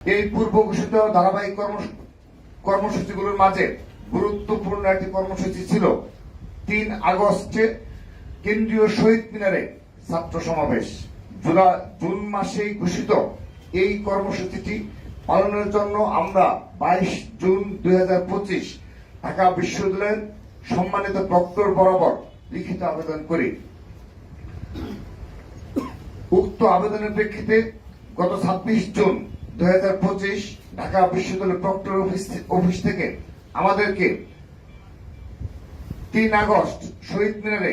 এই পূর্ব ঘোষিত ধারাবাহিক কর্মসূচিগুলোর মাঝে গুরুত্বপূর্ণ একটি কর্মসূচি ছিল ৩ আগস্টে কেন্দ্রীয় শহীদ মিনারে ছাত্র সমাবেশ। জুন মাসেই ঘোষিত এই কর্মসূচিটি পালনের জন্য আমরা ২২ জুন ২০২৫ ঢাকা বিশ্ববিদ্যালয়ের সম্মানিত প্রক্টর বরাবর লিখিত আবেদন করি। উক্ত আবেদনের প্রেক্ষিতে গত ২৬ জুন ২০২৫ ঢাকা বিশ্ববিদ্যালয় প্রক্টর অফিস থেকে আমাদেরকে ৩ আগস্ট শহীদ মিনারে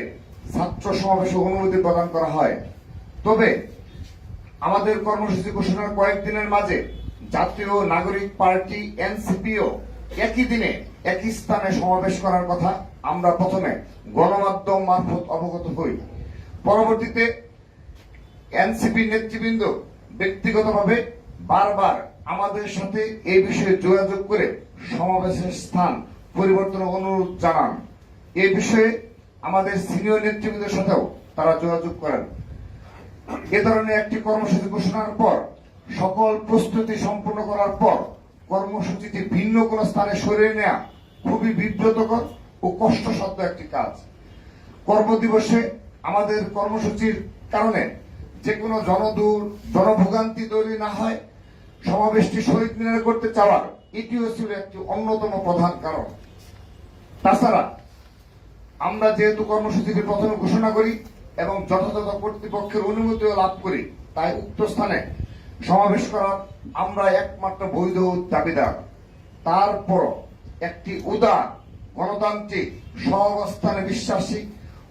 ছাত্র সমাবেশে অনুমতি প্রদান করা হয়। তবে আমাদের কর্মসূচি ঘোষণার কয়েকদিনের মাঝে জাতীয় নাগরিক পার্টি এনসিপিও একই দিনে একই স্থানে সমাবেশ করার কথা আমরা প্রথমে গণমাধ্যম মারফত অবগত হই। পরবর্তীতে এনসিপি নেতৃবৃন্দ ব্যক্তিগতভাবে বারবার আমাদের সাথে এই বিষয়ে যোগাযোগ করে সমাবেশের স্থান পরিবর্তনের অনুরোধ জানান। এই বিষয়ে আমাদের সিনিয়র নেতৃবৃন্দের সাথেও তারা যোগাযোগ করেন। এ ধরনের একটি কর্মসূচি ঘোষণার পর সকল প্রস্তুতি সম্পূর্ণ করার পর কর্মসূচিটি ভিন্ন কোন স্থানে সরিয়ে নেওয়া খুবই বিব্রতকর ও কষ্টসাধ্য একটি কাজ। কর্মদিবসে আমাদের কর্মসূচির কারণে যে কোনো জনভোগান্তি তৈরি না হয় সমাবেশটি শহীদ মিনারে করতে চাওয়ার এটিও ছিল একটি অন্যতম প্রধান কারণ। তাছাড়া আমরা যেহেতু কর্মসূচিটি প্রথমে ঘোষণা করি এবং যথাযথ কর্তৃপক্ষের অনুমতিও লাভ করি, তাই উক্ত স্থানে সমাবেশ করার আমরা একমাত্র বৈধ দাবিদার। তারপর একটি উদার গণতান্ত্রিক সহাবস্থানে বিশ্বাসী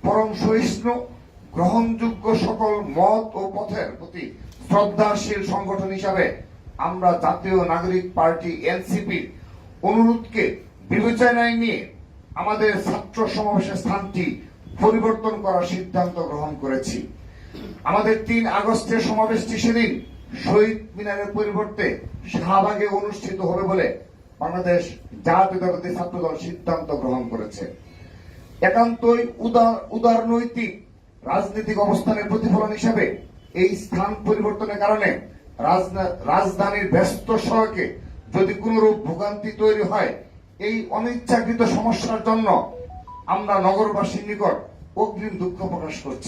পরম সহিষ্ণু গ্রহণযোগ্য সকল মত ও পথের প্রতি শ্রদ্ধাশীল সংগঠন হিসাবে আমরা জাতীয় নাগরিক পার্টি এনসিপির অনুরোধকে বিবেচনায় নিয়ে আমাদের ছাত্র সমাবেশের স্থানটি পরিবর্তন করার সিদ্ধান্ত গ্রহণ করেছি। আমাদের ৩ আগস্টের সমাবেশটি সেদিন শহীদ মিনারের পরিবর্তে শাহবাগে অনুষ্ঠিত হবে বলে বাংলাদেশ জাতীয়তাবাদী ছাত্রদল সিদ্ধান্ত গ্রহণ করেছে। একান্তই উদারনৈতিক রাজনৈতিক অবস্থানের প্রতিফলন হিসাবে এই স্থান পরিবর্তনের কারণে রাজধানীর ব্যস্ত সড়কে যদি কোনরূপ ভোগান্তি তৈরি হয়, এই অনিচ্ছাকৃত সমস্যার জন্য আমরা নগরবাসীর নিকট অগ্রিম দুঃখ প্রকাশ করছি।